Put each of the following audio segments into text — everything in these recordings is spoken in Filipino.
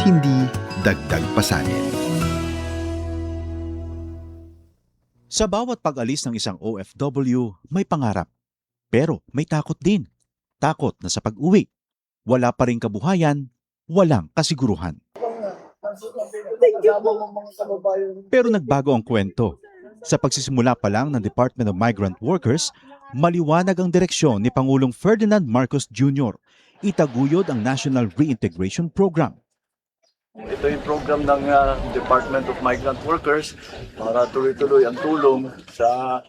hindi dagdag pasanin. Sa bawat pag-alis ng isang OFW, may pangarap. Pero may takot din. Takot na sa pag-uwi. Wala pa ring kabuhayan, walang kasiguruhan. Pero nagbago ang kwento. Sa pagsisimula pa lang ng Department of Migrant Workers, maliwanag ang direksyon ni Pangulong Ferdinand Marcos Jr. Itaguyod ang National Reintegration Program. Ito yung program ng Department of Migrant Workers para tuloy-tuloy ang tulong sa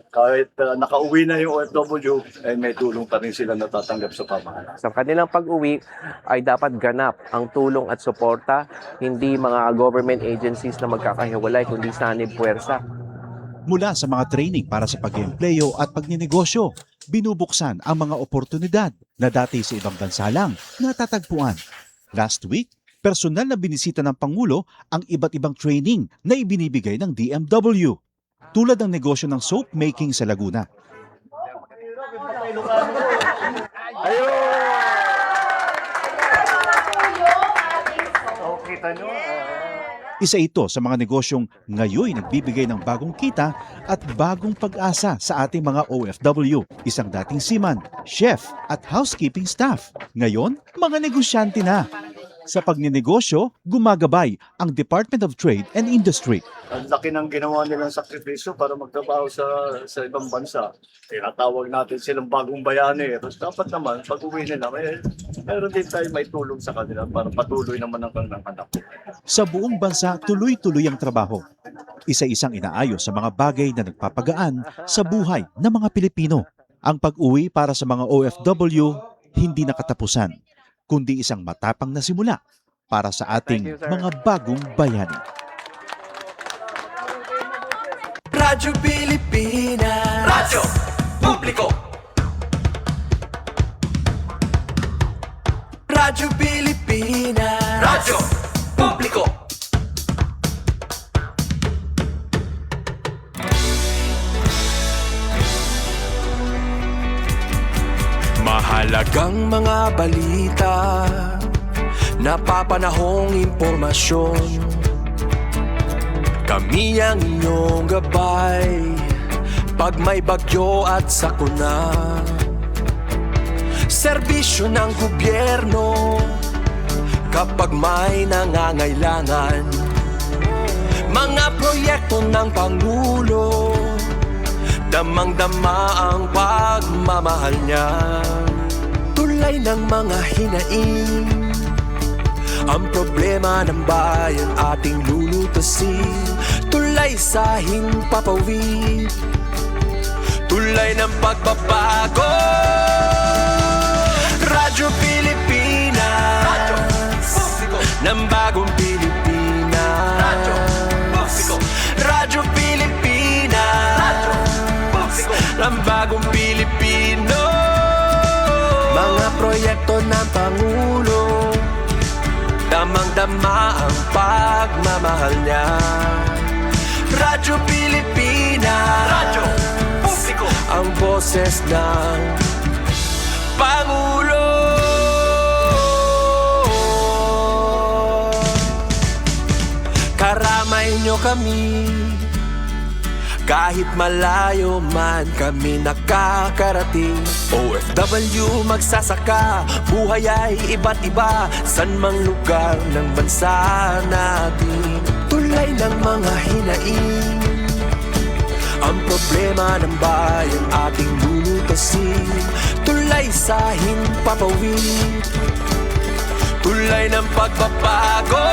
kahit nakauwi na yung OFW, ay may tulong pa rin sila natatanggap sa pamahalaan. Sa kanilang pag-uwi ay dapat ganap ang tulong at suporta, hindi mga government agencies na magkakahiwalay kundi sanib puwersa. Mula sa mga training para sa pag-iempleyo at pagninegosyo, binubuksan ang mga oportunidad na dati sa ibang bansa lang natatagpuan. Last week, personal na binisita ng Pangulo ang iba't ibang training na ibinibigay ng DMW, tulad ng negosyo ng soap making sa Laguna. Isa ito sa mga negosyong ngayon nagbibigay ng bagong kita at bagong pag-asa sa ating mga OFW. Isang dating seaman, chef at housekeeping staff. Ngayon, mga negosyante na. Sa pagninegosyo, gumagabay ang Department of Trade and Industry. Ang laki ng ginawa nilang sakripisyo para magtrabaho sa ibang bansa. Tinatawag natin silang bagong bayani. Tapos dapat naman, pag uwi nila, meron din tayo may tulong sa kanila para patuloy naman ang kanilang anak. Sa buong bansa, tuloy-tuloy ang trabaho. Isa-isang inaayos sa mga bagay na nagpapagaan sa buhay ng mga Pilipino. Ang pag-uwi para sa mga OFW, hindi nakatapusan, kundi isang matapang na simula para sa ating mga bagong bayani. Radyo Pilipinas, Radyo Publiko. Radyo Pilipinas, Radyo Publiko. Mahalagang mga balita, napapanahong impormasyon. Kami ang inyong gabay pag may bagyo at sakuna. Serbisyo ng gobyerno kapag may nangangailangan. Mga proyekto ng Pangulo, damang-dama ang pagmamahal niya. Tulay ng mga hinaing, ang problema ng bayan ating lulutasin. Tulay sa himpapawid, tulay ng pagbabago. Radyo Pilipinas, Radyo Publiko, ng bagong Pilipinas. Radyo Publiko, Radyo Pilipinas, Radyo Publiko, ng bagong Pilipino. Mga proyekto ng Pangulo, damang-dama ang pagmamahal niya. Radyo Pilipinas, Radyo Publiko, ang boses ng Pangulo. Karamay niyo kami, kahit malayo man kami nakakarating. OFW magsasaka, buhay ay iba't iba, san mang lugar ng bansa natin. Tulay ng mga hinaing, ang problema ng bayan ating lulutasin. Tulay sa himpapawid, tulay ng pagbabago.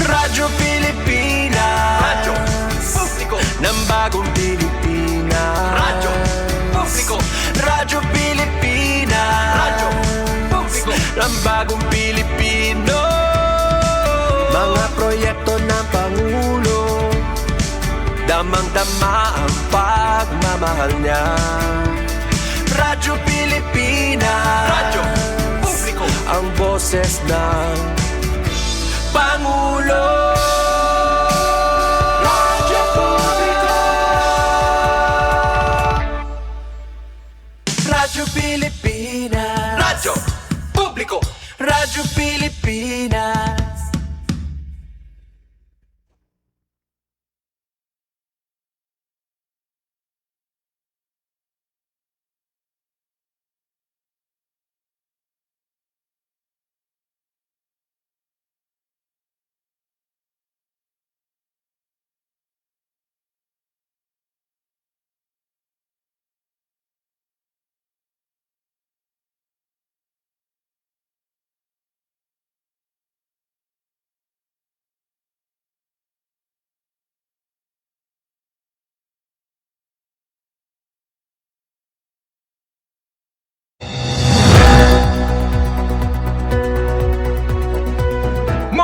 Radyo Pilipinas, Radyo Publiko, ng bagong Pilipinas. Radyo Publiko, Radyo Pilipinas, Radyo Publiko, ng bagong Pilipino. Mga proyekto ng Pangulo, damang-dama ang pagmamahal niya. Radyo Pilipinas, Radyo Publiko, ang boses ng Pangulo. Radyo Publiko, Radyo Pilipinas, Radyo Publiko, Radyo Pilipinas.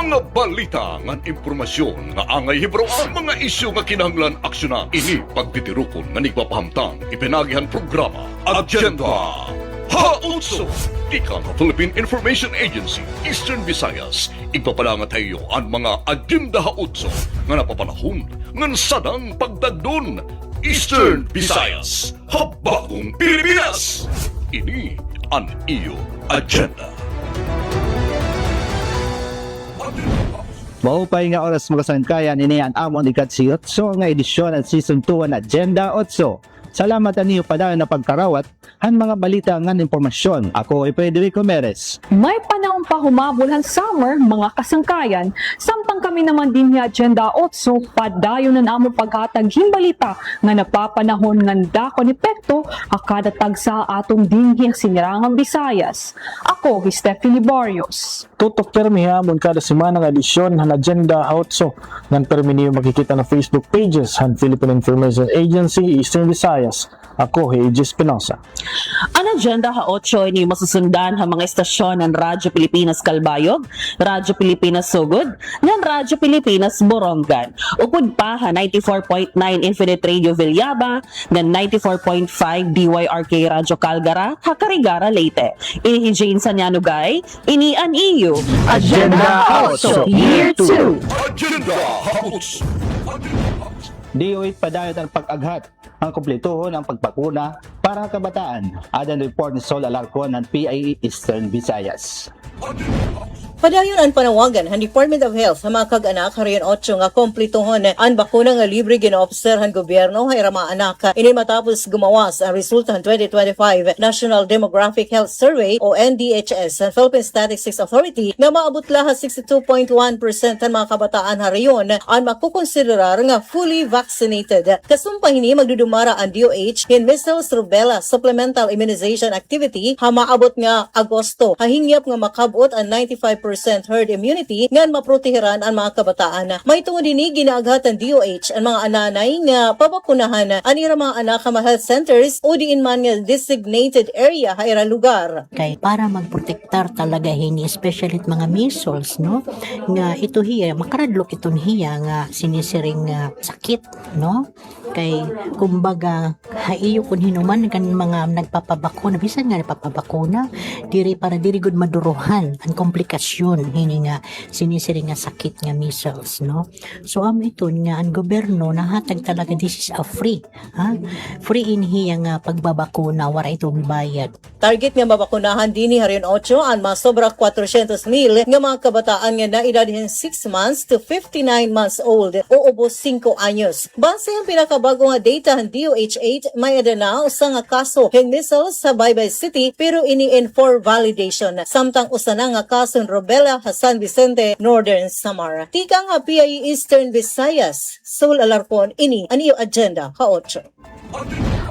Mga balita ngan impormasyon nga angay hibro ang mga isyu nga kinahanglan aksyonan ini pagtitirukon nga nagpapahamtang ipinagihan programa Agenda Hautso Ika ng Philippine Information Agency Eastern Visayas igpapalangat tayo ang mga Agenda Hautso nga napapanahon ngan sadang pagdagdon Eastern Visayas Habagong Pilipinas. Ini ang iyo agenda. Maupay nga oras mga sangkayan ini ang among ikatsiyotso nga edisyon at season 2 ng Agenda 8. Salamat aniyo padayon na pagkarawat han mga balita ngan impormasyon. Ako ay Federico Meres. May panahon pa humabol ang summer, mga kasangkayan. Samtang kami naman din ni Agenda 8, padayon na namo paghatag himbalita nga napapanahon nga dakon epekto akada tagsa atong dinhi sinirangang Visayas. Ako, Stephanie Barrios. Tutok termi hamon kada semana nga edisyon han Agenda 8. Ngan permi niyo makikita na Facebook pages han Philippine Information Agency Eastern Visayas. Ako, Heiji Espinosa. Ang Agenda 8 ini masusundan ang mga estasyon ng Radyo Pilipinas Calbayog, Radyo Pilipinas Sugod, ng Radyo Pilipinas Borongan. Upod pa ha 94.9 Infinite Radio Villaba, ng 94.5 DYRK Radyo Calgara, Hakarigara Leyte. Ini Jane Sanyanugay, ini an iyo. Agenda 8, Year 2. Agenda Hautso. DOH padayon ang pag-aghat ang kumpletuhon ang pagpakuna para ang kabataan. Adan report ni Sol Alarcon ng PIE Eastern Visayas. Padayon ang panawagan ang Department of Health sa mga kag-anak hariyon 8 nga kompletohon ang bakuna nga libre ginaobserhan gobyerno hayra mga anak ini matapos gumawas ang resulta ng 2025 National Demographic Health Survey o NDHS ang Philippine Statistics Authority nga maabot lahat 62.1% ang mga kabataan hariyon ang makukonsiderar nga fully vaccinated. Kasumpang ini magdudumara ang DOH in measles rubella supplemental immunization activity ha maabot nga Agosto hahingyap nga makabot ang 95% herd immunity ngan maproteheran ang mga kabataan. May tungod ini ginaaghat ang DOH ang mga ananay nga pabakunahan anira mga anak nga health centers o diin man nga designated area hayra lugar. Kay para magprotektar talaga hini especially mga measles no nga ito hiya makaradlok iton hiya nga sinisiring sakit no kay kumbaga haiyo kun hinuman kan mga nagpapabakuna bisan nga nagpapabakuna diri para diri gud maduruhan ang komplikasyon hini nga sinisiring nga sakit nga measles no so ito nga ang gobyerno nahatag talaga this is a free free in hiya nga pagbabakuna wala itong bayad. Target nga mabakunahan dinhi hariyon 8 ang mga sobra 400,000 nga mga kabataan nga naedad 6 months to 59 months old o ubos 5 anyos. Base ang pinakabago nga data ng DOH8 may adana usa nga kaso ng measles sa Baybay City pero ini in for validation. Samtang usa na nga kaso ng rubella sa San Vicente, Northern Samar. Tika nga PIE Eastern Visayas, Sol Alarcon, ini ang iyo agenda ka-8.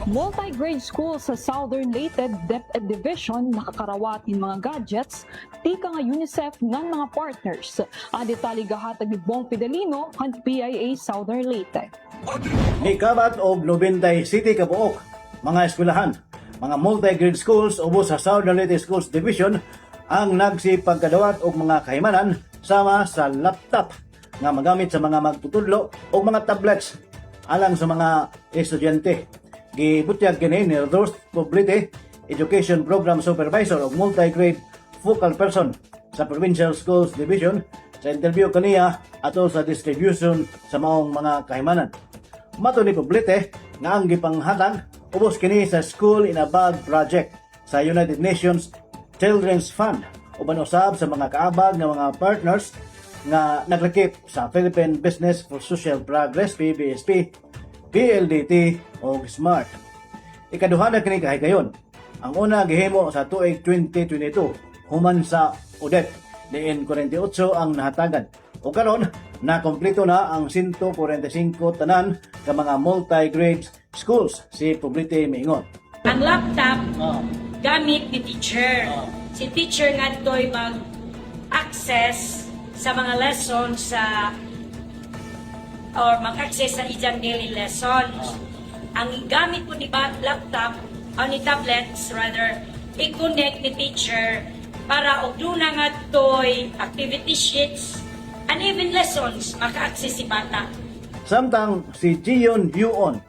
Multi-grade school sa Southern Leyte DepEd Division nakakarawat in mga gadgets, tika nga UNICEF ng mga partners. Ang detalye gahatag ni Bong Fidelino ang PIA Southern Leyte. Nikabat og 90 City kabuok, mga eskwelahan, mga multi-grade schools ubos sa Southern Leyte Schools Division ang nagsipagkadawat og mga kahimanan sama sa laptop nga magamit sa mga magtutudlo o mga tablets alang sa mga estudyante. Gibutyag kini ni Rodolfo Poblete, Education Program Supervisor o Multi-Grade Focal Person sa Provincial Schools Division sa interview kaniya ato sa distribution sa maong mga kahimanan. Mato ni Poblete nga ang gipanghatag ubos kini sa School in a Bag project sa United Nations Children's Fund uban usab sa mga kaabag nga mga partners nga naglakip sa Philippine Business for Social Progress PBSP, PLDT o SMART. Ikaduha na kini kahigayon. Ang una gihimo sa tuig 2022 human sa UDEP diin 48 ang nahatagan. O karon na kompleto na ang 145 tanan ka mga multi-grade schools si Poblete miingon. Ang laptop gamit ni teacher. Si teacher nga dito'y mag-access sa mga lessons or mag-access sa iyang daily lessons. Ang gamit po ni laptop o ni tablets rather i-connect ni teacher para og duna nga toy activity sheets uneven lessons, maka-access si bata. Samtang si Gion Yuon,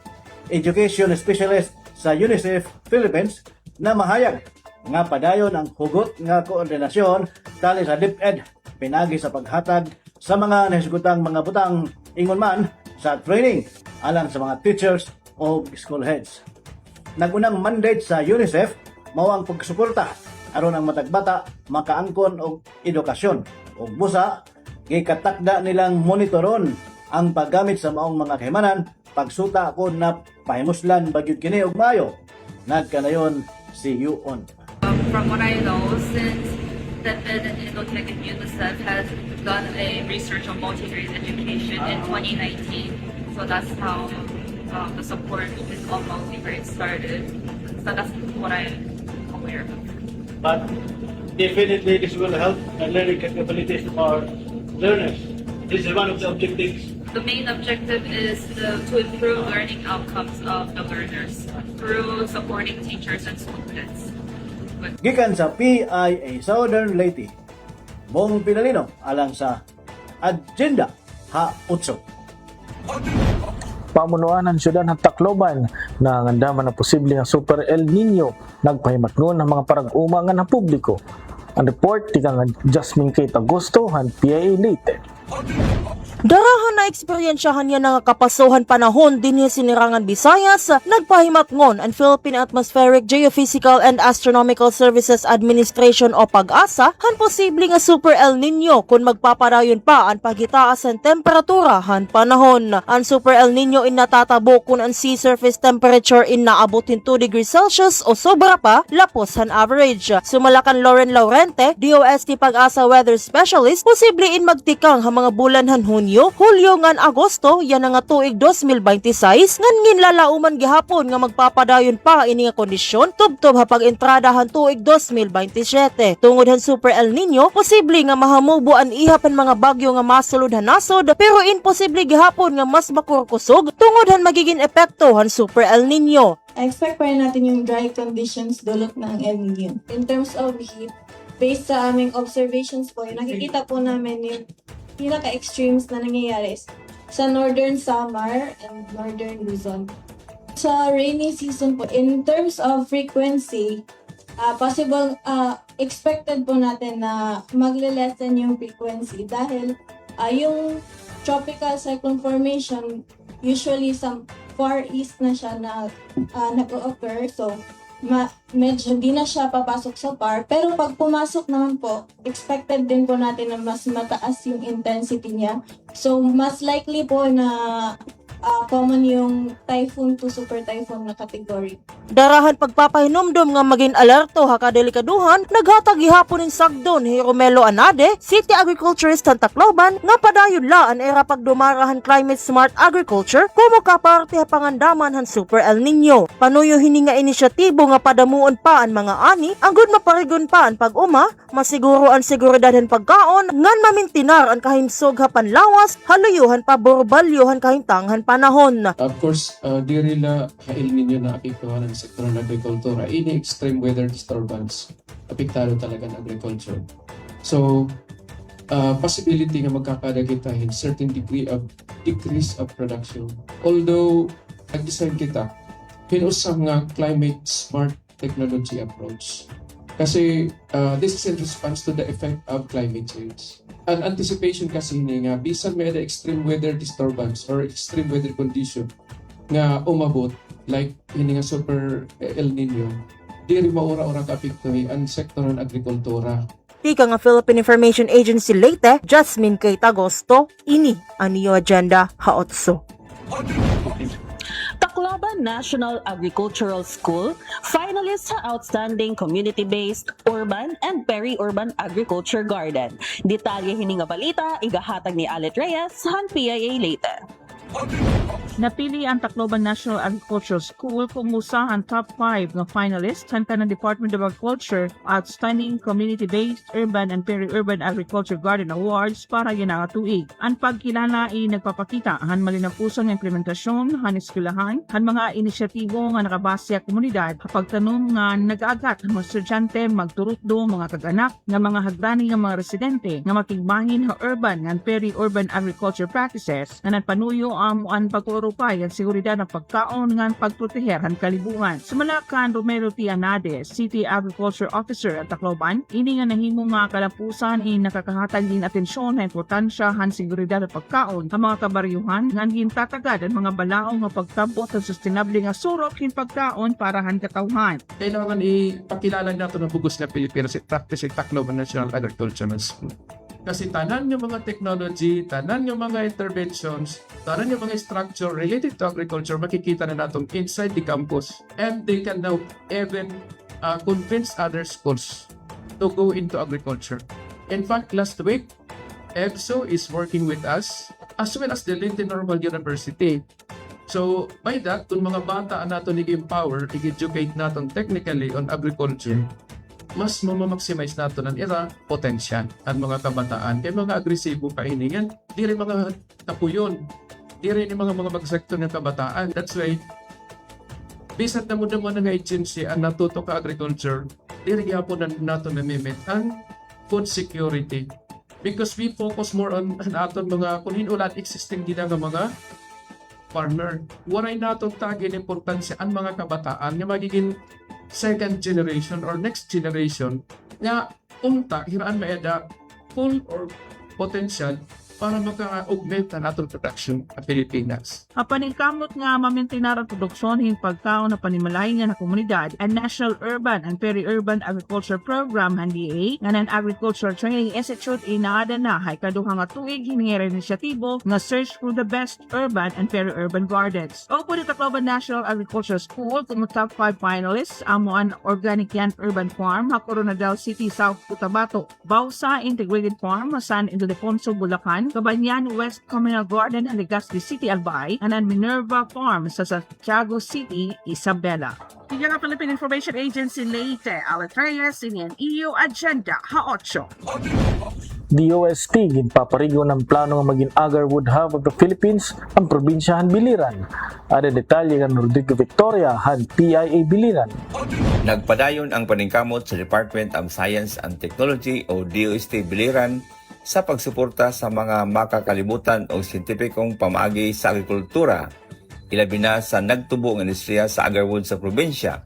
Education Specialist sa UNICEF Philippines, na mahayag nga padayon ang hugot nga koordinasyon tali sa DepEd pinagi sa paghatag sa mga nahisgutang mga butang ingon man sa training alang sa mga teachers o school heads. Nagunang mandate sa UNICEF mao ang pagsuporta aron ang matag bata makaangkon og edukasyon ug busa gikatakda nilang monitoron ang paggamit sa maong mga kahimanan pagsuta ko na pahimuslan bagyod kini og maayo. Nagkanayon si Yuon. From what I know, since DepEd and Edotech and UNICEF has done a research on multi-grade education in 2019, so that's how the support is all multi-grade started. So that's what I'm aware of. But definitely this will help the learning capabilities of our learners. This is one of the objectives. The main objective is to improve learning outcomes of the learners through supporting teachers and students. Gikan sa PIA Southern Leyte, Bong Pinalino alang sa Agenda Ha-8. Pamunuan ng siyudad ng Tacloban na andaman ng posible nga Super El Nino nagpahimatngon ng mga parag-uma nga ng publiko. Ang report tikang Jasmine Kate Agosto han PIA Leyte. Darahan na eksperyensyahan niya nga kapasuhan panahon dinhi sinirangan Visayas, nagpahimatngon ang Philippine Atmospheric, Geophysical and Astronomical Services Administration o PAGASA han posible nga Super El Nino kung magpapadayon pa ang paghitaas ng temperatura han panahon. Ang Super El Nino inatatabo kung ang sea surface temperature inaabotin 2 degrees Celsius o sobra pa lapos han average. Sumalakan Lauren Laurente, DOST PAGASA Weather Specialist, posible in magtikang ang mga bulan han Hunyo, Hulyo ngan Agosto yan nga tuig 2026 ngan ginlalauman gihapon nga magpapadayon pa ini nga kondisyon tubtob ha pag-entradahan tuig 2027. Tungod han Super El Nino, posible nga mahamubo an ihap ang mga bagyo nga masulod han nasod, pero imposible gihapon nga mas makurkusog tungod han magiging epekto han Super El Nino. Expect pa rin natin yung dry conditions dulot ng El Nino. In terms of heat, based sa aming observations po, nakikita po namin yung pinaka-extremes na nangyayari sa Northern Samar and Northern Luzon. Sa rainy season po, in terms of frequency, possible, expected po natin na magle-lessen yung frequency dahil yung tropical cyclone formation, usually sa far east na siya na nag-occur. So, medyo di na siya papasok sa par, pero pag pumasok naman po, expected din po natin na mas mataas yung intensity niya. So, mas likely po na common yung typhoon to super typhoon na category. Darahan pagpapahinomdom nga maging alerto ha kadelikaduhan, naghatag gihapon ning sagdon ni Romelo Anade, City Agriculturist sa Tacloban, nga padayon la an era pagdumarahan climate smart agriculture kumo kaparte ha pangandaman han Super El Nino. Panuyo hini nga inisyatibo nga padamuon pa ang mga ani, anggod maparigon pa ang pag-uma, masiguro ang seguridad han pagkaon, ngan mamintinar ang kahimsog ha panlawas, haluyuhan pa borbalyohan kahintanghan panahon. Of course, diri la El Nino na apektuhan ng sektor ng agrikultura. Ini extreme weather disturbance, apektado talaga ng agriculture. So, possibility nga magkakada kita in certain degree of decrease of production. Although, nag-design kita, pinusang nga climate smart technology approach. Kasi, this is in response to the effect of climate change. An anticipation kasi ni nga bisan may the extreme weather disturbance or extreme weather condition nga umabot like ini nga Super El Nino, diri maura-ura kaapektuhi ang sektor ng agrikultura. Tika nga Philippine Information Agency Leyte, Jasmine Kate Agosto, ini ang iyo Agenda Ha-8. Tacloban National Agricultural School, finalist sa Outstanding Community-Based Urban and Peri-Urban Agriculture Garden. Detalye hini nga balita, igahatag ni Alet Reyes, han PIA Leyte. Napili ang Tacloban National Agricultural School kung usa ang top 5 ng finalists sa kanang Department of Agriculture Outstanding Community-Based Urban and Peri-Urban Agriculture Garden Awards para yan ang tuig. Ang pagkilala ay nagpapakita ang malinapusong implementasyon han eskwelahan, han mga inisyatibo nga nakabase sa komunidad, pagtanong nga nag-aagat ang mga estudyante magturot do mga kag-anak nga mga hagdani nga mga residente nga makigbahin nga urban and peri-urban agriculture practices nga nagpanuyo ang pag-urupay ang seguridad ng pagkaon nga pagproteher ang kalibugan. Sumala kan Romero T. Anades, City Agriculture Officer at Tacloban, ini nga nahimo nga kalapusan ay nakakahatag din atensyon na importansya han seguridad ng pagkaon ang mga kabaryuhan nga gintatagad ang mga balaong nga pagtabot ang sustainable nga surok kin pagkaon para han katawhan. Kailangan ipakilala nato ng bugos na Pilipinas at practice ng Tacloban National Agricultural School. Kasi tanan yung mga technology, tanan yung mga interventions, tanan yung mga structure related to agriculture, makikita na natong inside the campus. And they can now even convince other schools to go into agriculture. In fact, last week, EBSO is working with us as well as the Linton Normal University. So, by that, kung mga bata nato nag-empower, i-educate natin technically on agriculture, mas mamaximize nato ng ira potential at mga kabataan kay mga agresibo kahiningan di rin mga tapuyon di rin mga bagsektor ng kabataan. That's why bisat na mo naman ng agency ang natuto ka agriculture di rin yapon na nato namimit ang food security because we focus more on aton mga kung hinulat existing gina nga mga farmer. Waray natong tagin importansya ang mga kabataan nga magiging second generation or next generation nga unta hiraan maeda full or potential para maka-augment ang atong production sa Pilipinas. Paningkamot nga mamintinar ang produksyon hin pagkaon na panimalahin nga na komunidad ang National Urban and Peri-Urban Agriculture Program NDA nga ng Agricultural Training Institute inaada na hay kaduha nga tuig hiningera inisyatibo nga search for the best urban and peri-urban gardens. O po ni Tacloban National Agricultural School kung top 5 finalists amo ang Organic Yan Urban Farm ha Coronadal City, South Cotabato, Bausa Integrated Farm San Ildefonso, Bulacan, Cabanyan West Communal Garden ang Legazpi City, Albay, and ang Minerva Farm sa Santiago City, Isabela. Higyan ang Philippine Information Agency Leyte, Alan Reyes, iniyan iyo Agenda Ha-8. DOST ginpaparigo ng plano nga maging Agarwood Hub of the Philippines ang probinsyahan Biliran. Ada detalye ng Rodrigo Victoria han PIA Biliran. Nagpadayon ang paningkamot sa Department of Science and Technology o DOST Biliran sa pagsuporta sa mga makakalibutan o siyentipikong pamaagi sa agrikultura, ilabi na sa nagtubo ng industriya sa Agarwood sa probinsya.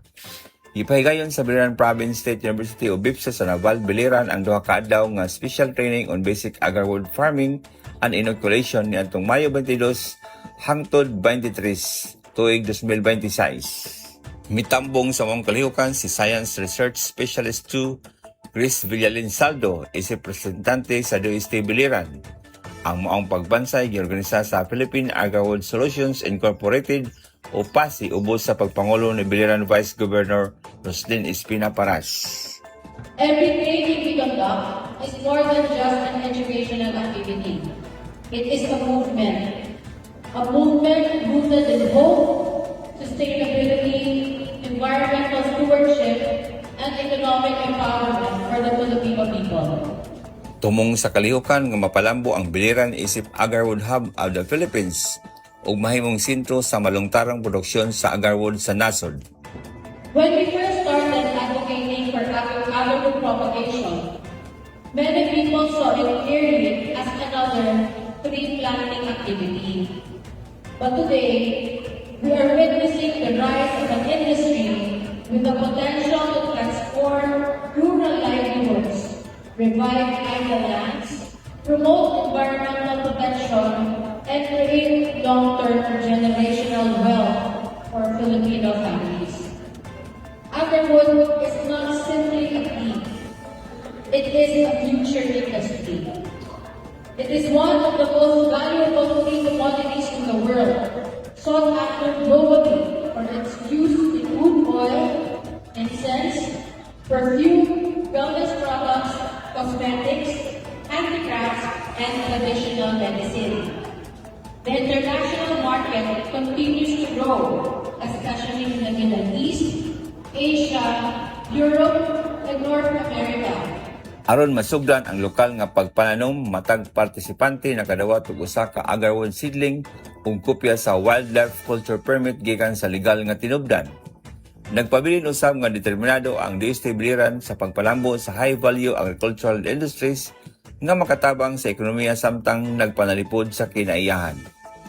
Ipahigayon sa Biliran Province State University o BIPSA sa Naval Biliran ang duha ka adlaw nga special training on basic Agarwood farming and inoculation ni atong Mayo 22 hangtod 23 tuig 2026. Mitambong sa mong kalihukan si Science Research Specialist 2 Chris Villalin Saldo, isip representante sa DOST Biliran. Ang maong pagbansay giorganisa sa Philippine Agarwood Solutions Incorporated o PASI ubos sa pagpangulo ni Biliran Vice Governor Roslyn Espina Paras. Every training we conduct is more than just an educational activity. It is a movement rooted in hope, sustainability, environmental stewardship, and economic empowerment for the Filipino people. Tumong sa kalihukan nga mapalambo ang Biliran isip Agarwood Hub of the Philippines ug mahimong sentro sa malungtarang produksyon sa agarwood sa nasod. When we first started advocating for agarwood propagation, many people saw it clearly as another tree planting activity. But today, we are witnessing the rise of an industry with the potential to transform rural livelihoods, revive idle lands, promote environmental protection, and create long-term generational wealth for Filipino families. Agarwood is not simply a tree. It is a future industry. It is one of the most valuable tree commodities in the world, sought after globally for its use in wood oil, incense, perfume, wellness products, cosmetics, handicrafts, and traditional medicine. The international market continues to grow, especially in the Middle East, Asia, Europe, and North America. Aron masugdan ang lokal nga pagpananom, matag partisipante nakadawat og usa ka agarwon seedling ug kopya sa wildlife culture permit gikan sa legal nga tinubdan. Nagpabilin usab nga determinado ang DOST biliran sa pagpalambo sa high-value agricultural industries nga makatabang sa ekonomiya samtang nagpanalipod sa kinaiyahan.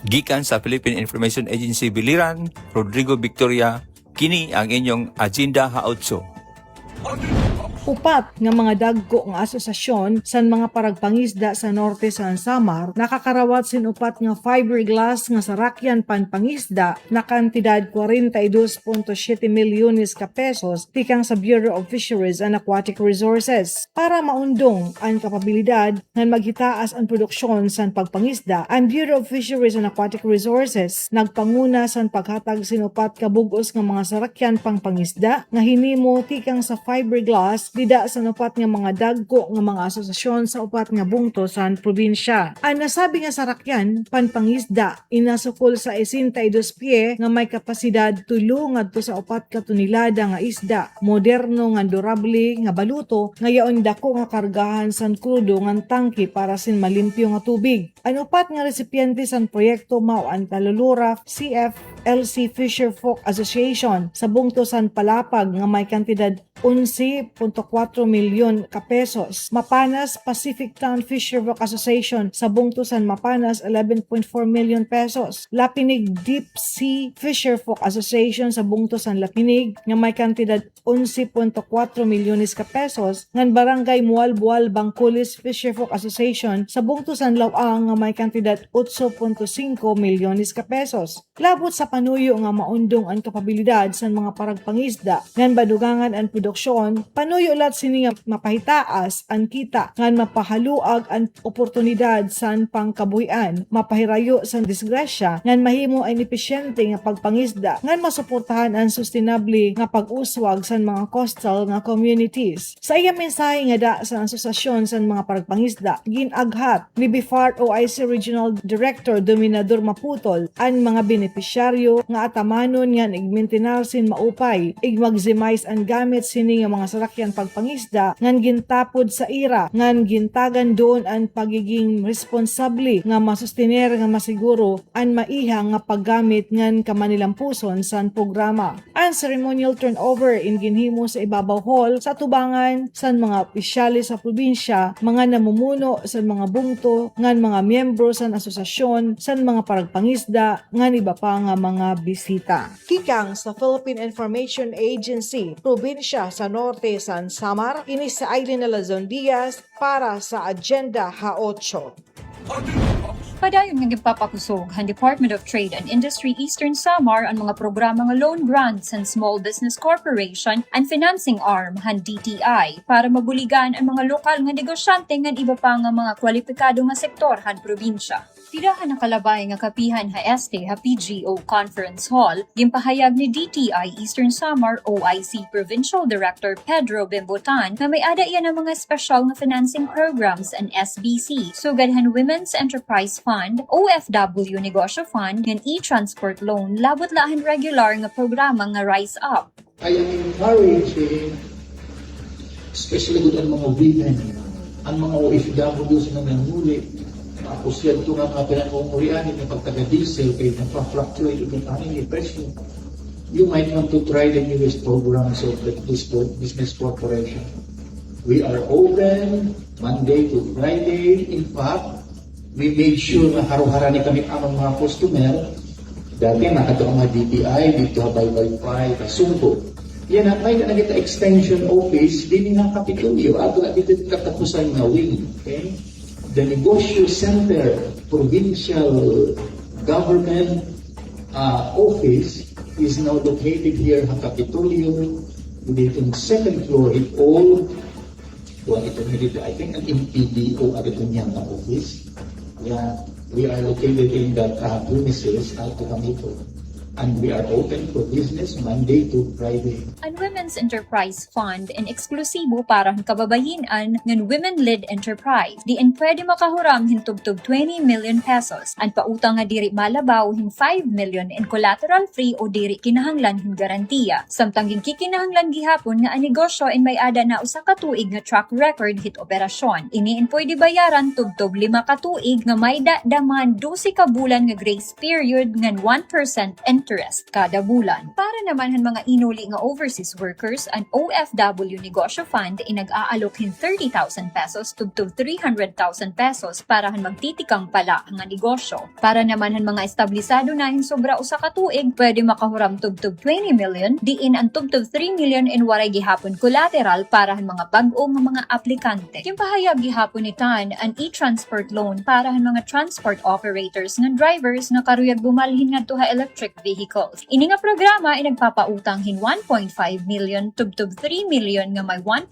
Gikan sa Philippine Information Agency Biliran, Rodrigo Victoria, kini ang inyong Agenda Ha-8. Upat nga mga dagko nga asosasyon san mga paragpangisda sa norte sa Samar nakakarawat sin upat nga fiberglass nga sarakyan panpangisda na kantidad 42.7 milyones ka pesos tikang sa Bureau of Fisheries and Aquatic Resources. Para maundong ang kapabilidad nga maghitaas ang produksyon san pagpangisda, ang Bureau of Fisheries and Aquatic Resources nagpanguna san paghatag sin upat ka bug-os nga mga sarakyan pangpangisda nga hinimo tikang sa fiberglass dida sa upat nga mga dagko nga mga asosasyon sa upat nga bungto sa probinsya. Ang nasabi nga sarakyan panpangisda inasukol sa 62 pie nga may kapasidad tulo ngadto sa 4 ka tonelada nga isda, moderno nga durable nga baluto nga yaon dako nga kargahan san krudo nga tangke para sin malimpyo nga tubig. Ang upat nga resipiente san proyekto mao ang Talulura CFLC Fisher Folk Association sa bungto san Palapag nga may kantidad 11.4 milyon ka pesos. Mapanas Pacific Town Fisher Folk Association sa bungto san Mapanas 11.4 million pesos. Lapinig Deep Sea Fisher Folk Association sa bungto san Lapinig nga may kantidad 11.4 milyones ka pesos. Ngan Barangay Mualbual Bangkulis Fisher Folk Association sa bungto san Lawang nga may kantidad 8.5 milyones ka pesos. Labot sa panuyo nga maundong ang kapabilidad sa mga paragpangisda ngan badugangan ang produksyon, panuyo lat sini nga mapahitaas ang kita ngan mapahaluag ang oportunidad san pangkabuhian, mapahirayo sa disgrasya ngan mahimo ang epesyente nga pagpangisda ngan masuportahan ang sustainable nga pag-uswag san mga coastal nga communities. Sa iya mensahe nga da sa asosasyon san mga paragpangisda, ginaghat ni BIFART OIC Regional Director Dominador Maputol ang mga benepisyaryo nga atamanon nga igmintinar sin maupay, ig-maximize ang gamit sini nga mga sarakyan pagpangisda ngan gintapod sa ira, ngan gintagan doon ang pagiging responsable nga masustiner nga masiguro ang maiha nga paggamit ngan kamanilampuson san programa. Ang ceremonial turnover in ginhimo sa Ibabaw Hall sa tubangan san mga opisyales sa probinsya, mga namumuno san mga bungto, ngan mga miyembro san asosasyon, san mga paragpangisda, ngan iba pa nga mga bisita. Kikang sa Philippine Information Agency, probinsya sa Norte San Samar, ini sa Aileen Alazon Diaz para sa Agenda Ha-8. Padayon nga gipapakusog ang Department of Trade and Industry Eastern Samar ang mga programa nga loan grants and Small Business Corporation and Financing Arm han DTI para maguligan ang mga lokal nga negosyante ngan iba pa nga mga kwalipikado nga sektor han probinsya. Tirahan ang kalabay nga kapihan ha este ha PGO Conference Hall, gimpahayag ni DTI Eastern Samar OIC Provincial Director Pedro Bimbutan na may ada iyan ang mga special nga financing programs and SBC, sugadhan Women's Enterprise Fund, OFW Negosyo Fund, ng e-transport loan, labot lahan regular nga programa nga Rise Up. I am encouraging, especially with ang mga women, ang mga OFW sa nangangulit, tapos yan ito nga mga pinakongurianin ng pagtaga-diesel kayo nagpa-fluctuate yung aning presyo. You might want to try the newest programs of this business corporation. We are open Monday to Friday. In fact, we made sure na haro-harani kami ang mga customer. Dati nakatawa mga DTI, dito by Wi-Fi, kasumbo. Yan na, may nakita extension office, din nga Kapitulyo, ato dito katapusan nga wing. Okay? The Negosyo Center Provincial Government Office is now located here sa Kapitulyo. Dito yung second floor, it all, I think an MPDO at ito niyang office. Yeah, we are located in that premises out to Kamito. And we are open for business Monday to Friday. Ang Women's Enterprise Fund in eksklusibo para kababayin-an ng women-led enterprise. Diin pwede makahuram hintubtub 20 million pesos. Ang pautang nga diri malabaw hin 5 million in collateral free o diri kinahanglan hin garantiya. Samtang kikinahanglan gihapon nga ang negosyo in may ada na usa ka tuig nga track record hit operasyon. Iniin pwede bayaran tubtob 5 ka tuig nga may daman 12 ka bulan nga grace period ngan 1% interest kada bulan. Para naman han mga inuli nga overseas workers, an OFW Negosyo Fund inag-aalok hin 30,000 pesos tubtob 300,000 pesos para han magtitikang pala nga negosyo. Para naman han mga establisado na hin sobra usa ka tuig, pwede makahuram tubtob 20 million, diin ang tubtob 3 million in waray gihapon collateral para han mga bag-o nga mga aplikante. Yung pahayag gihapon ni Tan, an e-transport loan para han mga transport operators nga drivers nga karuyag bumalhin ngadto ha electric vehicles. Ini nga programa ay nagpapautang hin 1.5 million tubtob 3 million nga may 1%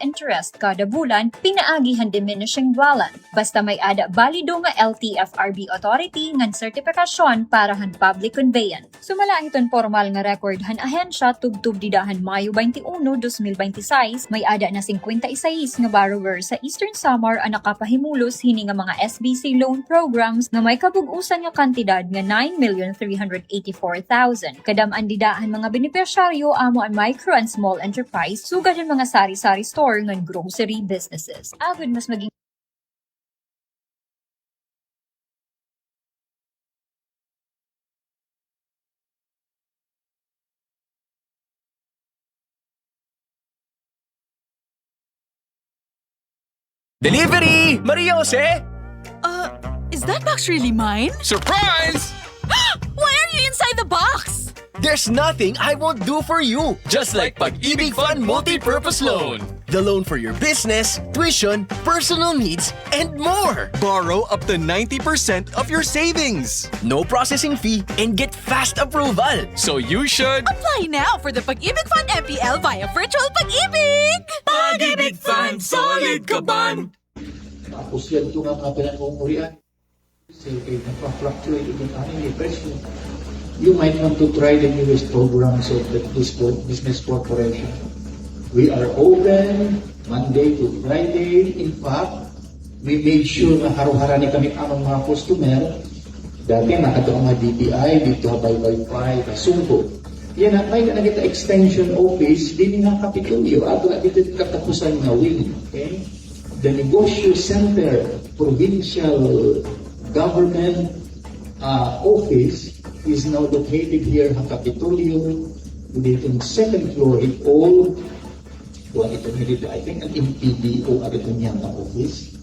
interest kada bulan, pinaagihan diminishing balance. Basta may ada balido nga LTFRB authority ngan sertifikasyon para han public conveyance. Sumala iton formal nga record han ahensya tubtob didahan Mayo 21, 2026, may ada na 56 nga borrower sa Eastern Samar ang nakapahimulos hini nga mga SBC loan programs na may kabug-usan nga kantidad nga 9,384,000. Kadam-an didahan mga benepisyaryo amo ang micro and small enterprise sugad ang mga sari-sari store ngan grocery businesses. Agud mas maging Delivery! Maria Jose! Is that box really mine? Surprise! Why are you inside the box? There's nothing I won't do for you. Just like Pag-ibig Fund Multi-Purpose Loan. The loan for your business, tuition, personal needs, and more. Borrow up to 90% of your savings. No processing fee and get fast approval. So you should... Apply now for the Pag-ibig Fund MPL via Virtual Pag-ibig! Pag-ibig Fund, solid ka ban! Tapos yan ito nga mga pinakungurian. Sir, kayo nagpa-fluctuate yung anong presyo. You might want to try the newest programs of this business corporation. We are open Monday to Friday. In fact, we made sure na haru-harani kami among mga customer. Dati nakato ang mga DTI, dito by Wi-Fi, kasungko. Yan na, may nakita extension office, din nga Kapitolyo, ato at dito katapusan nga wing. Okay? The Negosyo Center Provincial Government Office is now located here sa Kapitolyo, dito yung second floor, it all, I think an MPDO at ito niya na office.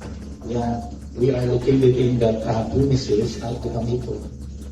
Yeah, we are located in that premises, Alto Camito.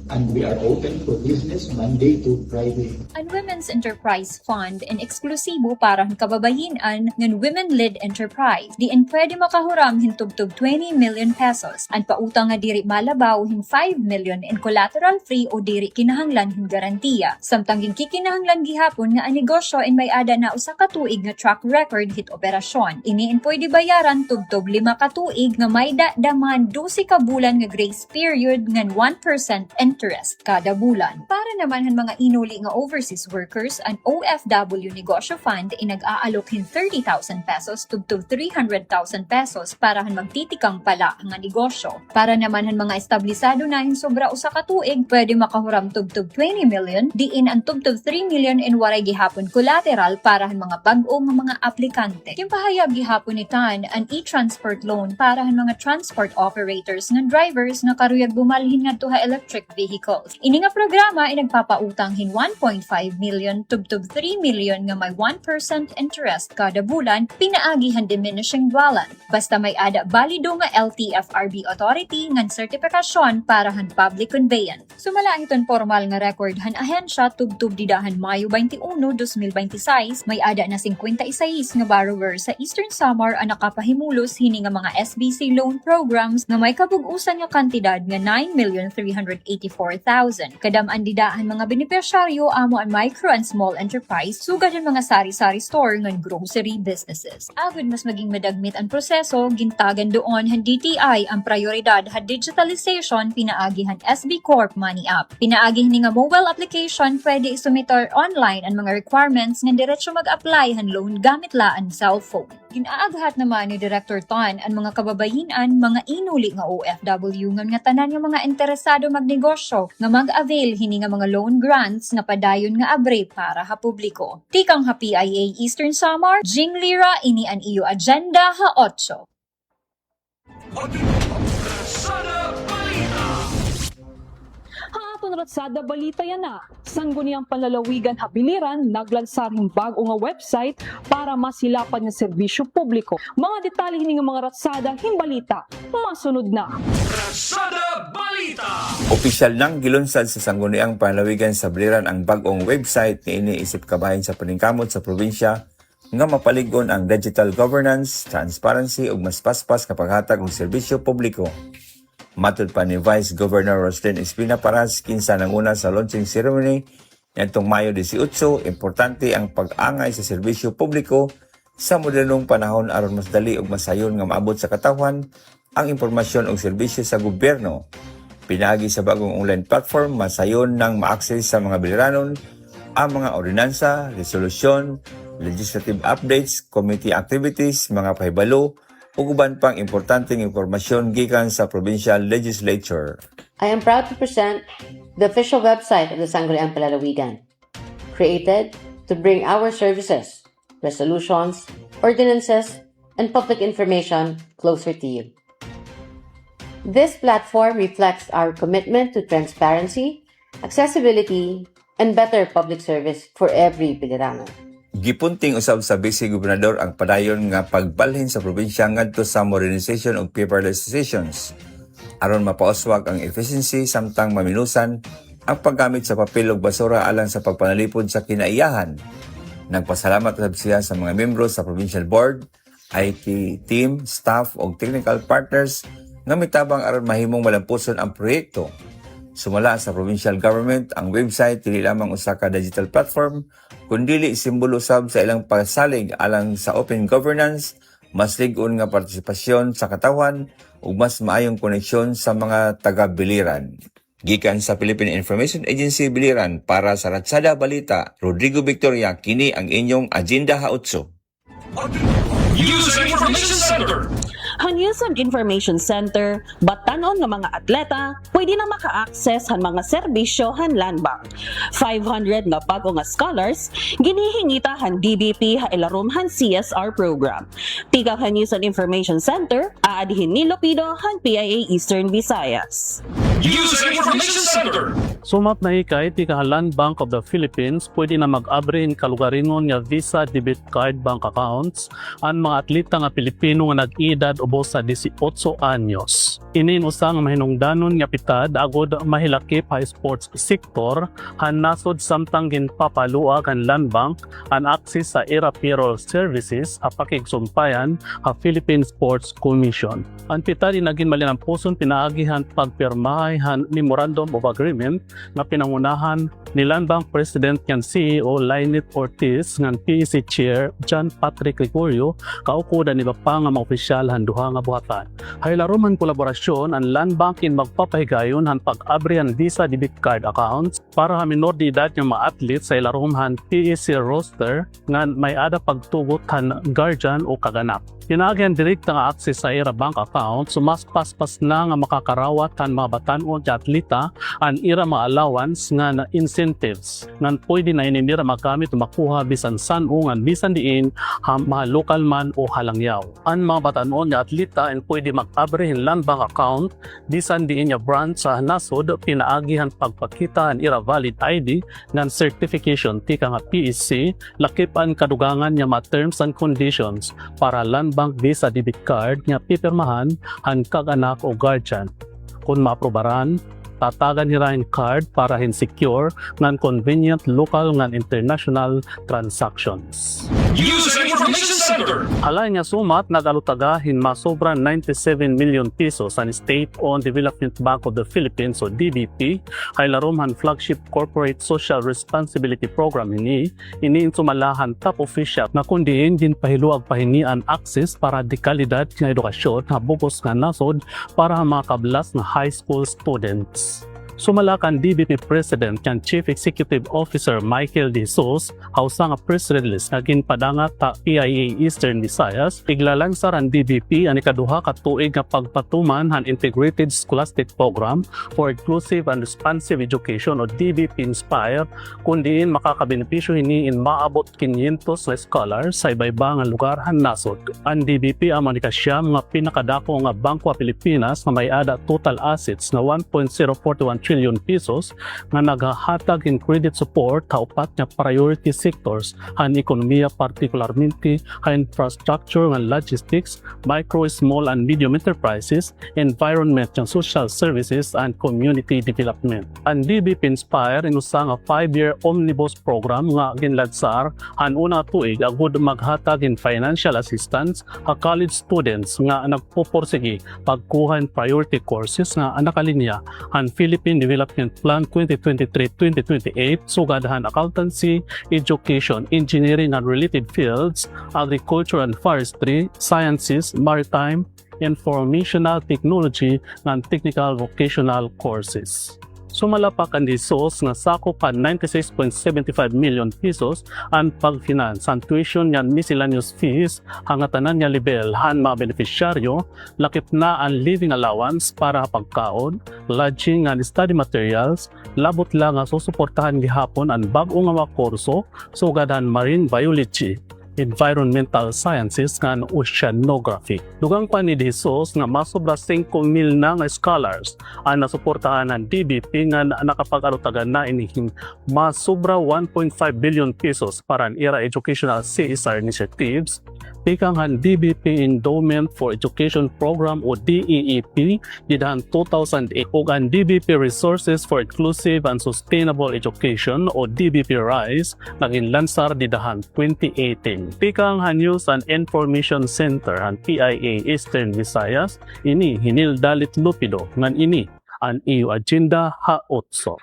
And we are open for business Monday to Friday. Ang Women's Enterprise Fund in eksklusibo para kababayin-an ng women-led enterprise. Diin pwede makahuram hintubtub 20 million pesos. Ang pautang nga diri malabaw hin 5 million in collateral free o diri kinahanglan hin garantiya. Samtang kikinahanglan gihapon nga ang negosyo in may ada na usa ka tuig nga track record hit operasyon. Iniin pwede bayaran tubtob 5 ka tuig nga may daman 12 ka bulan nga grace period ngan 1% interest kada bulan. Para naman han mga inuli nga overseas workers, an OFW Negosyo Fund inag-aalok hin 30,000 pesos tubtob 300,000 pesos para han magtitikang pala nga negosyo. Para naman han mga establisado na hin sobra usa ka tuig, pwede makahuram tubtob 20 million, diin ang tubtob 3 million in waray gihapon collateral para han mga bag-o nga mga aplikante. Yung pahayag gihapon ni Tan, an e-transport loan para han mga transport operators nga drivers nga karuyag bumalhin ngadto ha electric vehicles. Ini nga programa ay nagpapautang hin 1.5 million tubtob 3 million nga may 1% interest kada bulan, pinaagihan diminishing balance. Basta may ada balido nga LTFRB authority ngan sertifikasyon para han public conveyance. Sumala iton formal nga record han ahensya tubtob didahan Mayo 21, 2026, may ada na 56 nga borrower sa Eastern Samar ang nakapahimulos hini nga mga SBC loan programs na may kabug-usan nga kantidad nga 9,384,000. 34,000. Kadam ang didahan mga benepisyaryo amo ang micro and small enterprise sugad ang mga sari-sari store ngan grocery businesses. Agud mas maging madagmit ang proseso, gintagan doon han DTI ang prioridad ha digitalization pinaagihan SB Corp Money App. Pinaagih ni nga mobile application pwede isumitor online ang mga requirements nga diretso mag-apply han loan gamit laan cellphone. Ginaaghat naman ni Director Tan ang mga kababayinan mga inuli nga OFW nga tanan nga mga interesado magnegosyo nga mag-avail hini nga mga loan grants nga padayon nga abre para ha publiko. Tikang ha PIA Eastern Samar, Jing Lira ini an iyo agenda ha 8. Hapon Ratsada Balita yan na. Sangguniang panlalawigan habiliran naglansaring bago nga website para masilapan ng serbisyo publiko. Mga detalye nga mga Ratsada himbalita masunod na. Ratsada Balita! Opisyal nang gilunsad sa sangguniang panlalawigan sa Biliran ang bagong website ni iniisip kabahin sa paningkamot sa probinsya nga mapaligon ang digital governance, transparency ug mas paspas kapag hatag og serbisyo publiko. Matud pa ni Vice Governor Roslyn Espina Paras kinsa nanguna sa launching ceremony nitong Mayo 18, importante ang pag-angay sa serbisyo publiko sa modernong panahon aron mas dali ug masayon nga maabot sa katawhan ang impormasyon ug serbisyo sa gobyerno. Pinaagi sa bagong online platform, masayon nang ma-access sa mga biliranon ang mga ordinansa, resolusyon, legislative updates, committee activities, mga pahibalo, ug uban pang importanteng impormasyon gikan sa provincial legislature. I am proud to present the official website of the Sangguniang Panlalawigan, created to bring our services, resolutions, ordinances, and public information closer to you. This platform reflects our commitment to transparency, accessibility, and better public service for every Bilirano. Gipunting usab sa Vice Gobernador ang padayon nga pagbalhin sa probinsya ngadto sa modernization ug paperless decisions aron mapauswag ang efficiency samtang maminusan ang paggamit sa papel ug basura alang sa pagpanalipod sa kinaiyahan. Nagpasalamat usab siya sa mga miyembro sa provincial board, IT team, staff ug technical partners nga mitabang aron mahimong malampuson ang proyekto. Sumala sa provincial government, ang website dili lamang usa ka digital platform, kundi simbolo sab sa ilang pasalig alang sa open governance, mas lig-on nga partisipasyon sa katawhan ug mas maayong koneksyon sa mga taga-biliran. Gikan sa Philippine Information Agency Biliran para sa Ratsada Balita, Rodrigo Victoria, kini ang inyong Agenda ha 8. News and Information Center! Han News and Information Center, batanon nga mga atleta, pwede na maka-access han mga serbisyo han Land Bank. 500 nga bago nga scholars, ginihingita han DBP ha ilarom han CSR program. Tigang Han News and Information Center, aadihin ni Lopido han PIA Eastern Visayas. News and Information Center! Sumat na hikay, tika Land Bank of the Philippines, pwede na mag-abre in kalugarinon nga Visa Debit Card Bank Accounts ang mga atleta nga Pilipino nga nag-edad ubos sa 18 anyos. Inin usang mahinungdanon nga pitad agod mahilakip ha sports sector han nasod samtang ginpapaluag ang Land Bank ang access sa era payroll services ha pakigsumpayan ha Philippine Sports Commission. Ang pitad naging malinampuson pinaagihan pagpirmahay han Memorandum of Agreement nga pinangunahan ni Land Bank President ngan CEO Lynette Ortiz ngan PEC Chair John Patrick Gregorio kaukuda ni bapa nga mga opisyal han duha nga buhatan. Haylarom han kolaborasyon ang Land Bank in magpapahigayon han pag-abri han Visa Debit Card accounts para ha minor de edad nga mga athlete sa ilarom han PEC roster ngan may ada pagtugot han guardian o kaganak. Pinagyan direkta nga access sa era bank account, sumas paspas na nga makakarawat han mga batanon at atleta ang era mga allowance nga na incentives ngan pwede na ininira magamit o makuha bisan san o ngan bisan diin mga local man o halangyaw. Ang mga batanon at atleta and pwede mag-abre hin Land Bank account bisan diin nga branch sa nasod pinaagihan pagpakita ang era valid ID ngan certification tika nga PEC lakipan kadugangan nga mga terms and conditions para Land Bank Visa Debit Card nga pipirmahan han kag-anak o guardian. Kung maaprobaran, tatagan nila card para hin secure ngan convenient local ngan international transactions. User Information Center. Alay nga sumat nagalutagahin masobra 97 million pesos ang State-Owned Development Bank of the Philippines o DBP ay larumhan flagship corporate social responsibility program ini sumalahan top official na kundiin din pahiluag pahinian access para di kalidad nga edukasyon na bukos nga nasod para makablas nga high school students. Sumalakan DBP President kan Chief Executive Officer Michael De Sos hausa nga press release nga ginpadangat ta PIA Eastern Visayas iglalansar ang DBP ang ikaduha ka tuig nga pagpatuman han Integrated Scholastic Program for Inclusive and Responsive Education o DBP Inspire kundiin makakabenepisyo ini in maabot 500 na scholars sa iba-iba nga lugar han nasod. Ang DBP ang manikasyam nga pinakadako nga Bangko Pilipinas nga may ada total assets na 1.041 trillion pesos nga naghahatag in credit support sa upat nga priority sectors han ekonomiya partikularmente ha infrastructure nga logistics, micro, small and medium enterprises, environment and social services and community development. Ang DBP Inspire inusa nga 5-year omnibus program nga ginlansar han una tuig agud maghatag in financial assistance sa college students nga nagpupursige pagkuhan priority courses nga nakalinya han Philippine Development Plan 2023-2028 sugadahan accountancy, education, engineering and related fields, agriculture and forestry, sciences, maritime, informational technology and technical vocational courses. Sumalapakan di SOS nga sakupan 96.75 million pesos ang pag-finance ang tuition yan miscellaneous fees hangatanan nga level han mga beneficiaryo lakip na ang living allowance para pagkaon, lodging and study materials, labot lang nga susuportahan gihapon ang bag-o nga mga kurso sugadan marine biology, environmental sciences and oceanography. Dugang pa ni Jesus nga masobra 5,000 na nga scholars ang nasuportahan ng DBP nga nakapag-arutagan na inihing masobra 1.5 billion pesos para ang era educational CSR initiatives pikang han DBP Endowment for Education Program o DEEP didahan 2008 ug ang DBP Resources for Inclusive and Sustainable Education o DBP RISE naging lansar didahan 2018. Pikang han News and Information Center ang PIA Eastern Visayas ini hinildalit lupido ngan ini ang iyo agenda ha-8.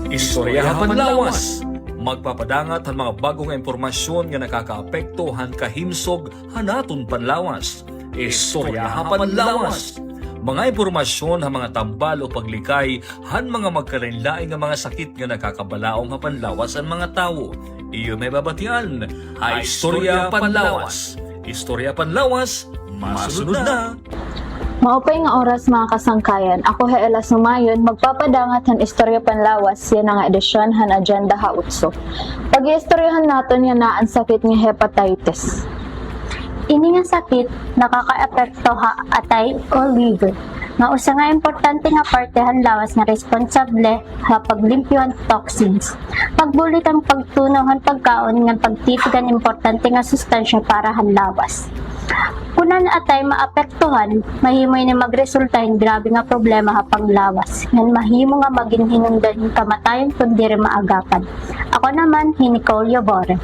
Istoryahan Panlawas. Magpapadangat ang mga bagong impormasyon nga nakakaapekto han kahimsog hanaton panlawas. Istoryahan Panlawas. Mga impormasyon han mga tambal o paglikay han mga magkalinlaing nga mga sakit nga nakakabalaong ha panlawas ang mga tao. Iyo may babatian. Istorya Panlawas. Istorya Panlawas. Masunod na. Maupay nga oras mga kasangkayan, ako Ella Sumayon, magpapadangat han Istorya Panlawas, yan ang edisyon han agenda ha-8. Pag-iistoryahan natin yan na ang sakit ng hepatitis. Ini nga sakit, nakaka-epekto ha atay o liver. Nga usa nga importante nga parte han lawas nga responsable ha paglimpyo toxins. Pagbulit ang pagtunaw pagkaon nga pagtitigan importante nga sustansya para han lawas. Kunan atay maapektuhan, mahimoy na magresulta in grabe nga problema ha panglawas. Ngan mahimo nga maging hinungdan kamatayon kundi rin maagapan. Ako naman, Nicole Yobore.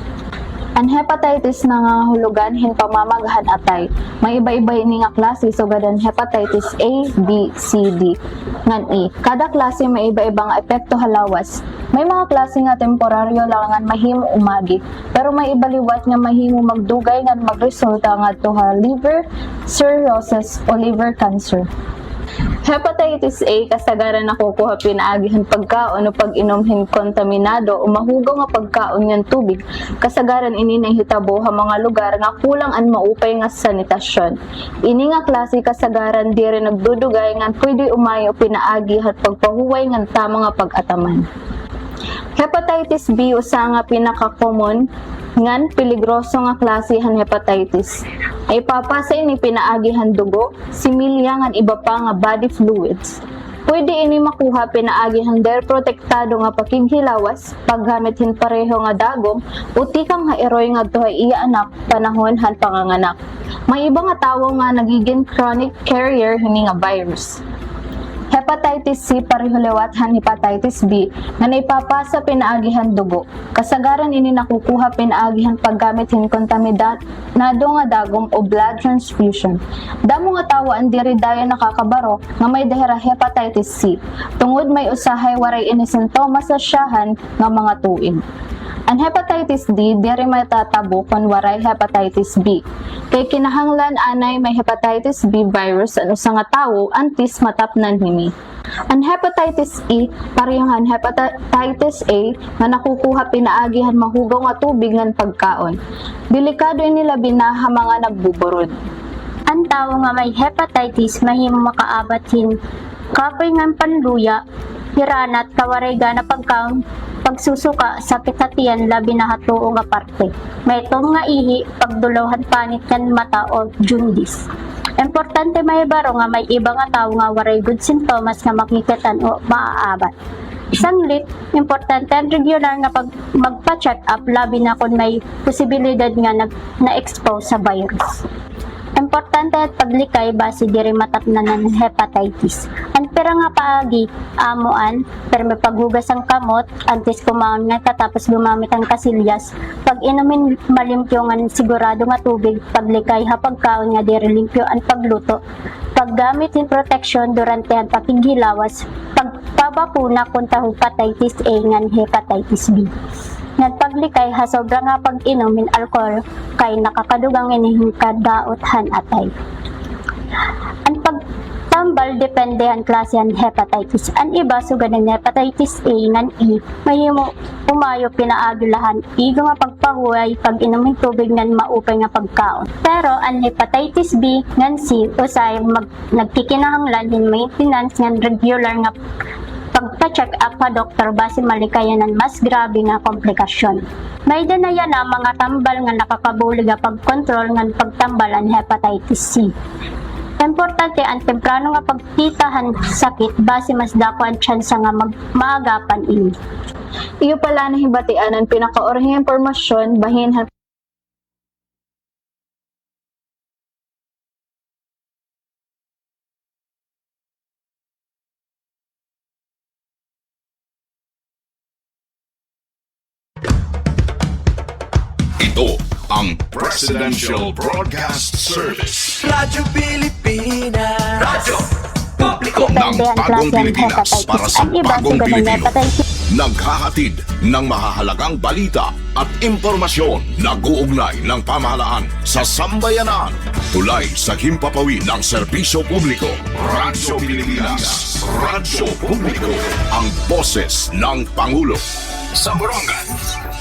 Ang hepatitis na nga hulugan hin pamamaghan atay. May iba-iba ini nga klase sugadan hepatitis A, B, C, D. Ngan E. Kada klase may iba-ibang epekto halawas. May mga klase nga temporaryo lang nga mahimo umagi, pero may ibaliwat nga mahimo magdugay nga magresulta nga to ha liver cirrhosis o liver cancer. Hepatitis A kasagaran nakukuha pinaagihan pagkaon o pag-inomhin kontaminado o mahugaw nga pagkaon ng tubig. Kasagaran ini nahitabo ha mga lugar nga kulang an maupay nga sanitasyon. Ini nga klase kasagaran di rin nagdudugay nga pwede umayo pinaagi at pagpahuway nga tama nga pag-ataman. Hepatitis B usa nga pinaka-common ngan peligroso nga klase han hepatitis. Ay papasa ini pinaagihan dugo, similya ngan iba pa nga body fluids. Pwede ini makuha pinaagihan der protektado nga pakighilawas, paggamit hin pareho nga dagom, uti kang nga eroy nga tuhay iya anak panahon han panganganak. May iba nga tawo nga nagiging chronic carrier hini nga virus. Hepatitis C parihulewat han hepatitis B nga naipapasa pinaagihan dugo. Kasagaran ini nakukuha pinaagihan paggamit hin kontaminado nga dagom o blood transfusion. Damo nga tawo ang diri dayon nakakabaro nga may dahira hepatitis C. Tungod may usahay waray ini sintomas sa siyahan nga mga tuig. Ang hepatitis D, diri may tatabo kung waray hepatitis B. Kay kinahanglan anay may hepatitis B virus ano sa nga tawo antis matapnan hini. Ang hepatitis E, parehan hepatitis A nga nakukuha pinaagihan mahugaw nga tubig ngan pagkaon. Delikado ini labi na ha mga nagbuburod. Ang tawo nga may hepatitis mahimo makaabathin kapoy ngan panluya, hiranat kawaray gana pagkaon, pagsusuka, sakit sa tiyan, labi na hatuo nga parte. May itong nga ihi, pagdulawhan panit kan mata o jaundice. Importante may baro nga may iba nga tao nga waray good sintomas nga makikita o maaabat. Isang lit, importante ang regular nga pag magpa-check up, labi na kung may posibilidad nga na-expose sa virus. Importante at paglikay base diri matapnan ng hepatitis. Ang pera nga paagi, amuan, pero may paghugas ang kamot, antes kumaon nga katapos gumamit ang kasilyas, pag inumin malimpyo nga sigurado nga tubig, paglikay ha pagkaon nga diri limpyo ang pagluto, paggamit in protection durante ang pakighilawas, pagpabakuna kontra hepatitis A ngan hepatitis B. Nga paglikay ha sobra nga pag-inom in alcohol kay nakakadugang inihing kadaothan atay. Ang pagtambal depende ang klase ang hepatitis. Ang iba sugad ng hepatitis A ngan E mahimo umayo pinaagulahan igo nga pagpahuay pag-inom ng tubig ngan maupay nga pagkaon. Pero ang hepatitis B ngan C usay nagkikinahanglan in maintenance ngan regular nga pagpa-check up pa doktor base malikayan ng mas grabe nga komplikasyon. May danaya na mga tambal nga nakakabulig nga pagkontrol nga pagtambal ang hepatitis C. Importante ang temprano nga pagkitahan sakit base mas dako ang tsansa nga maagapan ini. Iyo pala na hibatian ang pinakaorhing impormasyon bahin Ito ang Presidential Broadcast Service. Radyo Pilipinas. Radyo Publiko ng Bagong Pilipinas para sa Bagong Pilipino. Naghahatid ng mahahalagang balita at impormasyon na guugnay ng pamahalaan sa sambayanan. Tulay sa himpapawid ng serbisyo publiko. Radyo Pilipinas. Radyo Publiko. Ang boses ng Pangulo. Sa Borongan,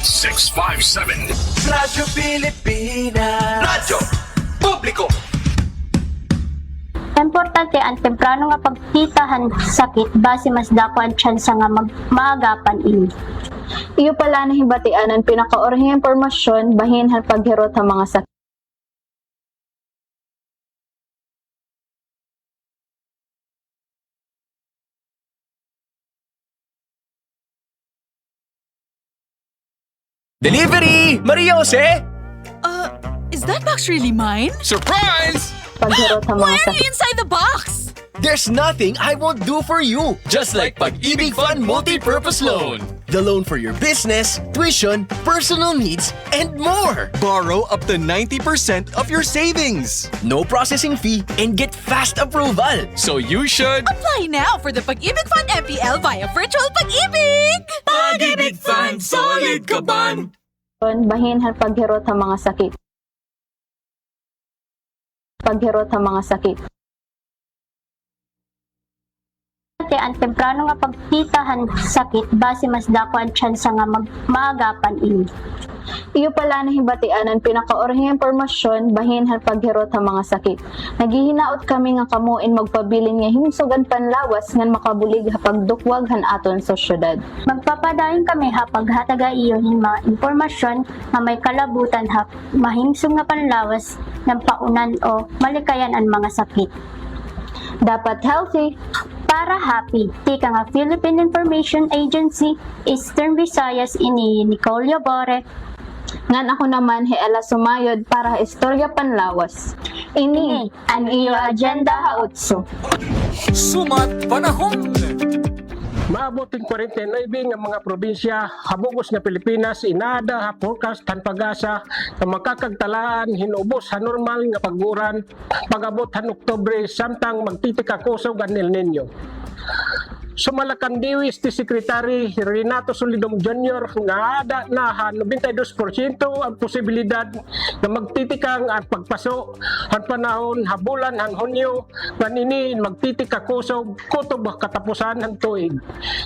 657. Radyo Pilipinas. Radyo Publiko. Importante ang temprano nga pagkitahan sakit base mas dako ang tsansa nga maagapan ini. Iyo pala na hibatian ang pinakaorhing impormasyon bahin han paghirot sa mga sakit. Delivery! Maria Jose! Is that box really mine? Surprise! Paghirot sa mga Why are sakit. you inside the box? There's nothing I won't do for you. Just like Pag-ibig Fund Multi-Purpose Loan. The loan for your business, tuition, personal needs, and more. Borrow up to 90% of your savings. No processing fee and get fast approval. So you should... Apply now for the Pag-ibig Fund MPL via Virtual Pag-ibig! Pag-ibig Fund, solid ka ban! Bahin han paghirot sa mga sakit. Paghirot sa mga sakit. Ang temprano nga pagkitahan sakit base mas dako ang tsansa nga maagapan ini. Iyo pala na hibatian ang pinakaorhing impormasyon bahin han paghirot sa mga sakit. Naghihinaot kami nga kamuin magpabilin nga himsugan panlawas ngan makabulig pagdukwag han aton sa syudad. Magpapadayon kami hapag-hataga iyon mga impormasyon nga may kalabutan mahimsog nga panlawas ng paunan o malikayan ang mga sakit. Dapat healthy para happy. Tika nga Philippine Information Agency, Eastern Visayas ini Nicole Yabore. Ngan ako naman Ella Sumayod para Istorya Panlawas. Ini ang iyo agenda hautso. Sumat panahon! Maaboting 49 nga mga probinsya habugos nga Pilipinas inada ha forecast han pag-asa nga makakagtalaan hinubos ha normal nga paguran pag-abot han Oktubre samtang magtitika kusog ang El Nino. Sumalakandiwis ti Secretary Renato Solidum Jr. nga ada na ha 92% ang posibilidad na magtitikang at pagpaso ang panahon habulan ang Hunyo nga nini magtitika kusog kutob katapusan ng tuig.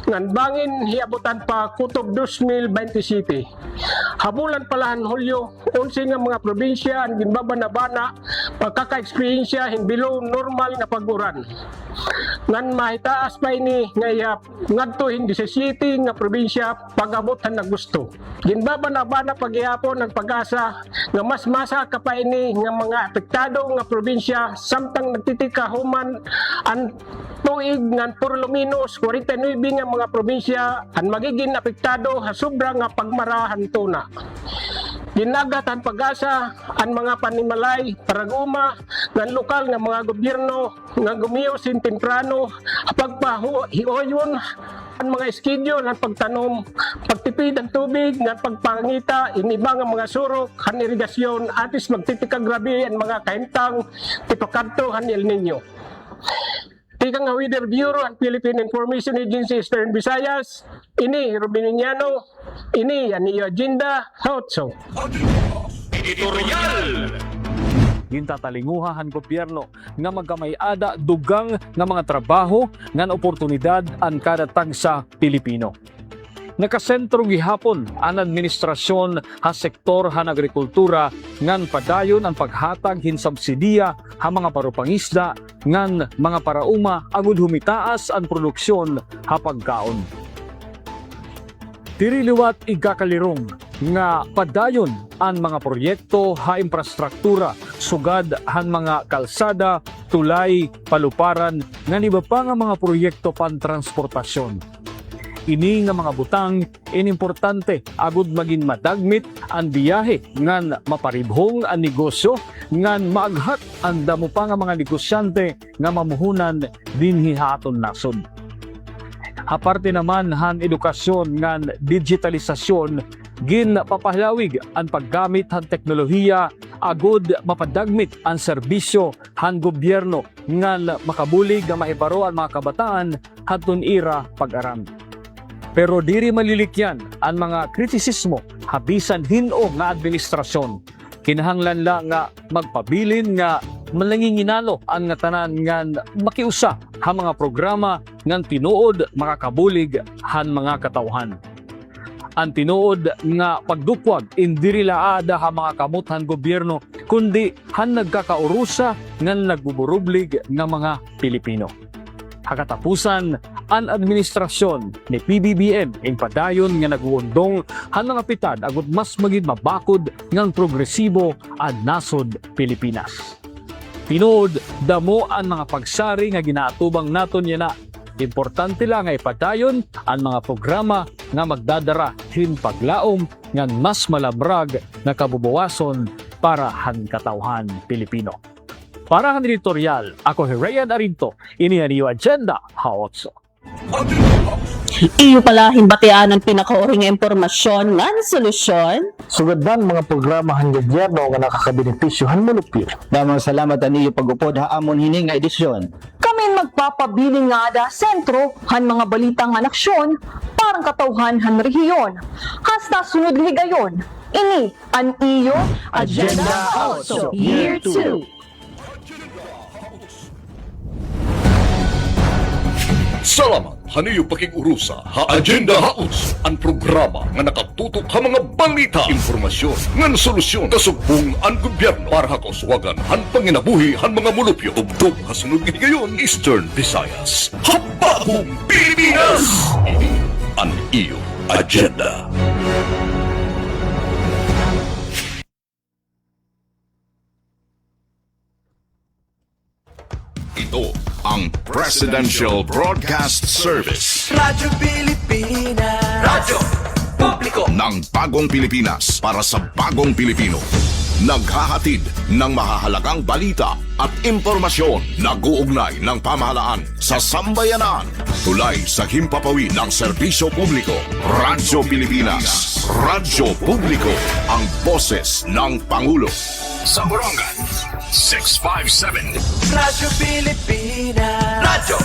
Ngan bangin hiabutan pa kutob 2027. Habulan pala ang Hulyo, 11 nga mga probinsya ang ginbabanabana pagkaka-experiensya below normal na paguran. Ngan mahitaas pa ini ngayap ngadto hindi sa city nga probinsya pag-abot han na gusto. Ginbabanabana paghihapon ang pag-asa nga mas masa ka pa ini nga mga apektado nga probinsya samtang nagtitika human ang tuig ngan puro luminos 49 nga mga probinsya ang magiging apektado ha sobra nga pagmarahan tuna. Ginagatan pag-asa ang mga panimalay paraguma ng lokal nga mga gobyerno nga gumiyosin temprano pagpahiuyon ang mga schedule ng pagtanom, pagtipid ng tubig, ng pagpangita, iniba nga mga surok, han irigasyon, atis magtitika grabe ang mga kahintang tipakadto han El Nino. Tika nga Weather Bureau ang Philippine Information Agency Eastern Visayas, ini Rubiniano, ini ang iyo agenda, Haotso. Editorial! Gintatalinguha han gobyerno nga magkamayada dugang nga mga trabaho nga oportunidad ang kada tagsa Pilipino. Nakasentro gihapon ang administrasyon ha sektor han agrikultura ngan padayon ang paghatag hin subsidiya ha mga parupangisda ngan mga parauma agud humitaas ang produksyon ha pagkaon. Tiriliwat igakalirong nga padayon ang mga proyekto ha infrastruktura sugad han mga kalsada, tulay, paluparan nga iba pa nga mga proyekto pantransportasyon. Ini nga mga butang inimportante agud maging madagmit ang biyahe ngan maparibhong ang negosyo ngan maaghat ang damo pa nga mga negosyante nga mamuhunan dinhi haton nasod. Aparte naman han edukasyon ngan digitalisasyon gin papahilawig ang paggamit han teknolohiya agud mapadagmit ang serbisyo han gobyerno ngan makabulig nga maibaro ang mga kabataan haton ira pag-aram. Pero diri malilikyan ang mga kritisismo habisan hino nga administrasyon. Kinahanglan lang nga magpabilin nga malanginginalo ang nga tanan ngan makiusa ha mga programa ngan tinuod makakabulig han mga katawhan. Ang tinuod nga pagdukwag indiri laada ha mga kamuthan gobyerno kundi han nagkakaurusa ngan nagbuburublig nga mga Pilipino. Hakatapusan, ang administrasyon ni PBBM ing padayon nga naguundong han mga pitad agud mas maging mabakod ngang progresibo ang nasod Pilipinas. Tinuod, damo ang mga pagsari nga ginaatubang naton yana. Importante lang nga ipadayon ang mga programa nga magdadara hin paglaom ngan mas malabrag na kabubuwason para han katawhan Pilipino. Para han editorial, ako Herayan Arinto, ini ang iyo agenda, Haotso. Iyo pala himbatian ang pinakauring impormasyon ngan solusyon. Sugadan mga programa han gobyerno nga nakakabenepisyohan mulupir. Damang salamat ang iyo pag-upod ha amon hini nga edisyon. Kami magpapabiling nga da sentro han mga balitang nga aksyon parang katawhan han rehiyon. Hasta sunod higayon. Ini ang iyo agenda also year 2. Salamat, haniyo pakigurusa, ha Agenda Haus, ang programa nga nakatutok ha mga balita, informasyon, ngan solusyon, kasugpong ang gobyerno para ha kauswagan, han panginabuhi, han mga mulupyo, tubtog ha sunod ngayon, Eastern Visayas, Habahong Pilipinas! Ang iyo agenda. Ito ang Presidential Broadcast Service. Radyo Pilipinas. Radyo Publiko ng bagong Pilipinas para sa bagong Pilipino. naghahatid ng mahahalagang balita at impormasyon na guugnay ng pamahalaan sa sambayanan. Tulay sa himpapawid ng serbisyo publiko. Radyo Pilipinas. Radyo Publiko, ang boses ng Pangulo. Sa Borongan, 657. Radyo Pilipinas. Radyo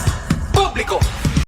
Publiko.